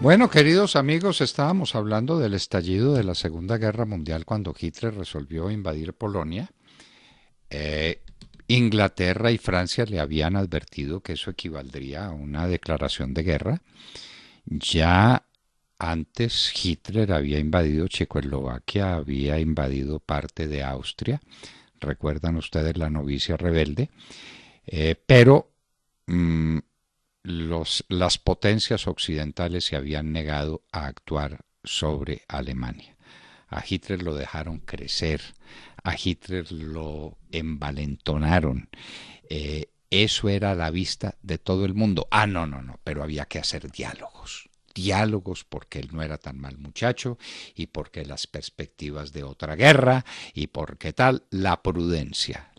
Bueno, queridos amigos, estábamos hablando del estallido de la Segunda Guerra Mundial cuando Hitler resolvió invadir Polonia. Eh, Inglaterra y Francia le habían advertido que eso equivaldría a una declaración de guerra. Ya antes Hitler había invadido Checoslovaquia, había invadido parte de Austria. Recuerdan ustedes la novicia rebelde. Pero mm, las potencias occidentales se habían negado a actuar sobre Alemania. A Hitler lo dejaron crecer, a Hitler lo envalentonaron. Eso era a la vista de todo el mundo. Ah, no, no, no, pero había que hacer diálogos. Diálogos porque él no era tan mal muchacho y porque las perspectivas de otra guerra y porque tal, la prudencia,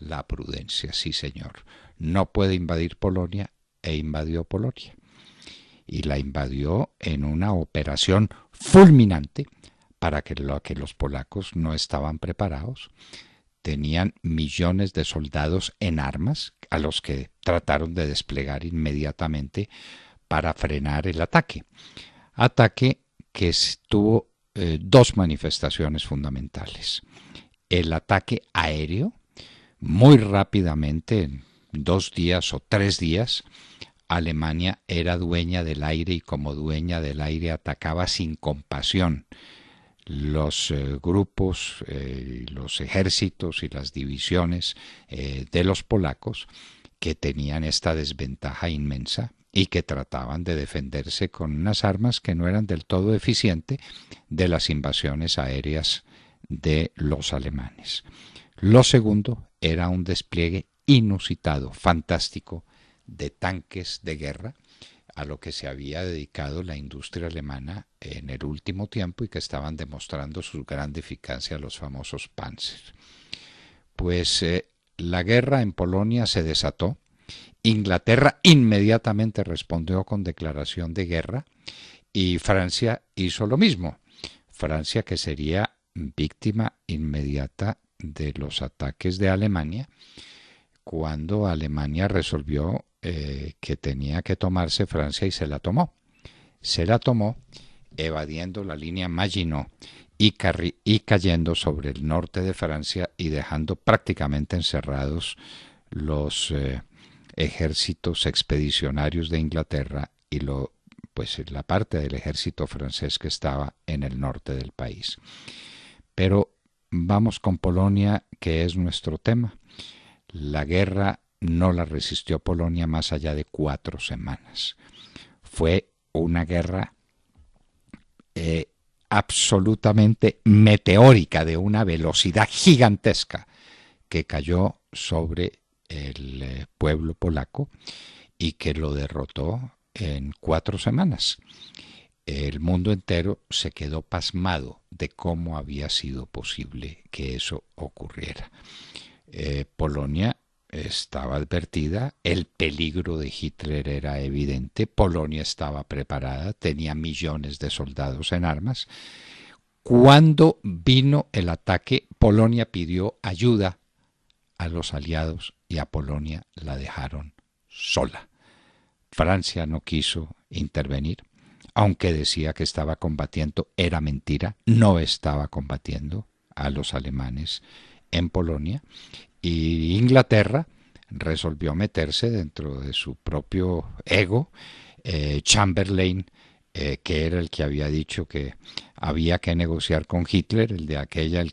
sí señor. No puede invadir Polonia e invadió Polonia. Y la invadió en una operación fulminante para que los polacos no estaban preparados. Tenían millones de soldados en armas a los que trataron de desplegar inmediatamente para frenar el ataque. Ataque que tuvo dos manifestaciones fundamentales. El ataque aéreo, muy rápidamente, en 2 días o 3 días, Alemania era dueña del aire y como dueña del aire atacaba sin compasión los grupos, los ejércitos y las divisiones de los polacos que tenían esta desventaja inmensa y que trataban de defenderse con unas armas que no eran del todo eficientes de las invasiones aéreas de los alemanes. Lo segundo era un despliegue inusitado, fantástico, de tanques de guerra, a lo que se había dedicado la industria alemana en el último tiempo y que estaban demostrando su gran eficacia, los famosos Panzer. Pues la guerra en Polonia se desató. Inglaterra inmediatamente respondió con declaración de guerra y Francia hizo lo mismo. Francia, que sería víctima inmediata de los ataques de Alemania, cuando Alemania resolvió que tenía que tomarse Francia y se la tomó. Se la tomó evadiendo la línea Maginot y cayendo sobre el norte de Francia y dejando prácticamente encerrados los ejércitos expedicionarios de Inglaterra y pues la parte del ejército francés que estaba en el norte del país. Pero vamos con Polonia, que es nuestro tema. La guerra no la resistió Polonia más allá de 4 semanas. Fue una guerra absolutamente meteórica, de una velocidad gigantesca, que cayó sobre el pueblo polaco y que lo derrotó en 4 semanas. El mundo entero se quedó pasmado de cómo había sido posible que eso ocurriera. Polonia estaba advertida, el peligro de Hitler era evidente, Polonia estaba preparada, tenía millones de soldados en armas. Cuando vino el ataque, Polonia pidió ayuda a los aliados y a Polonia la dejaron sola. Francia no quiso intervenir, aunque decía que estaba combatiendo, era mentira, no estaba combatiendo a los alemanes en Polonia, y Inglaterra resolvió meterse dentro de su propio ego. Chamberlain, que era el que había dicho que había que negociar con Hitler, el de aquella, el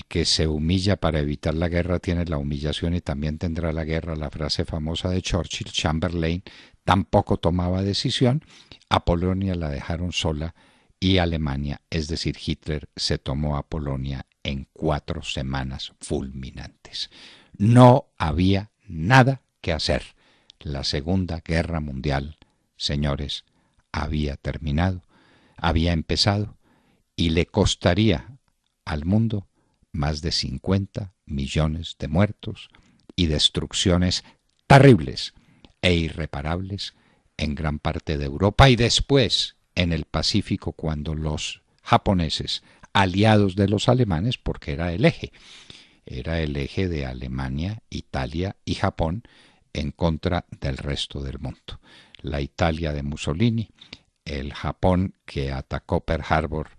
que se humilla para evitar la guerra tiene la humillación y también tendrá la guerra, la frase famosa de Churchill. Chamberlain tampoco tomaba decisión, a Polonia la dejaron sola y Alemania, es decir, Hitler, se tomó a Polonia en 4 semanas fulminantes. No había nada que hacer. La Segunda Guerra Mundial, señores, había terminado, había empezado y le costaría al mundo más de 50 millones de muertos y destrucciones terribles e irreparables en gran parte de Europa y después en el Pacífico, cuando los japoneses, aliados de los alemanes, porque era el eje de Alemania, Italia y Japón en contra del resto del mundo. La Italia de Mussolini, el Japón que atacó Pearl Harbor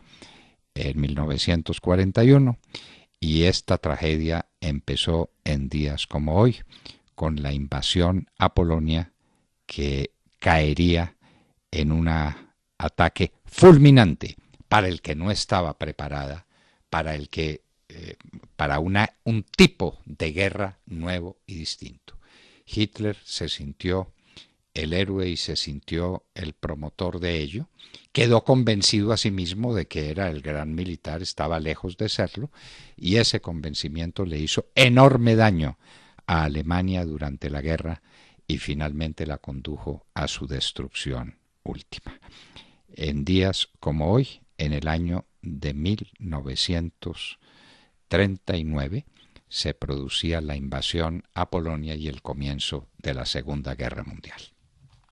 en 1941, y esta tragedia empezó en días como hoy, con la invasión a Polonia que caería en un ataque fulminante para el que no estaba preparada, para el que para un tipo de guerra nuevo y distinto. Hitler se sintió el héroe y se sintió el promotor de ello, quedó convencido a sí mismo de que era el gran militar, estaba lejos de serlo, y ese convencimiento le hizo enorme daño a Alemania durante la guerra y finalmente la condujo a su destrucción última. En días como hoy, en el año de 1939, se producía la invasión a Polonia y el comienzo de la Segunda Guerra Mundial.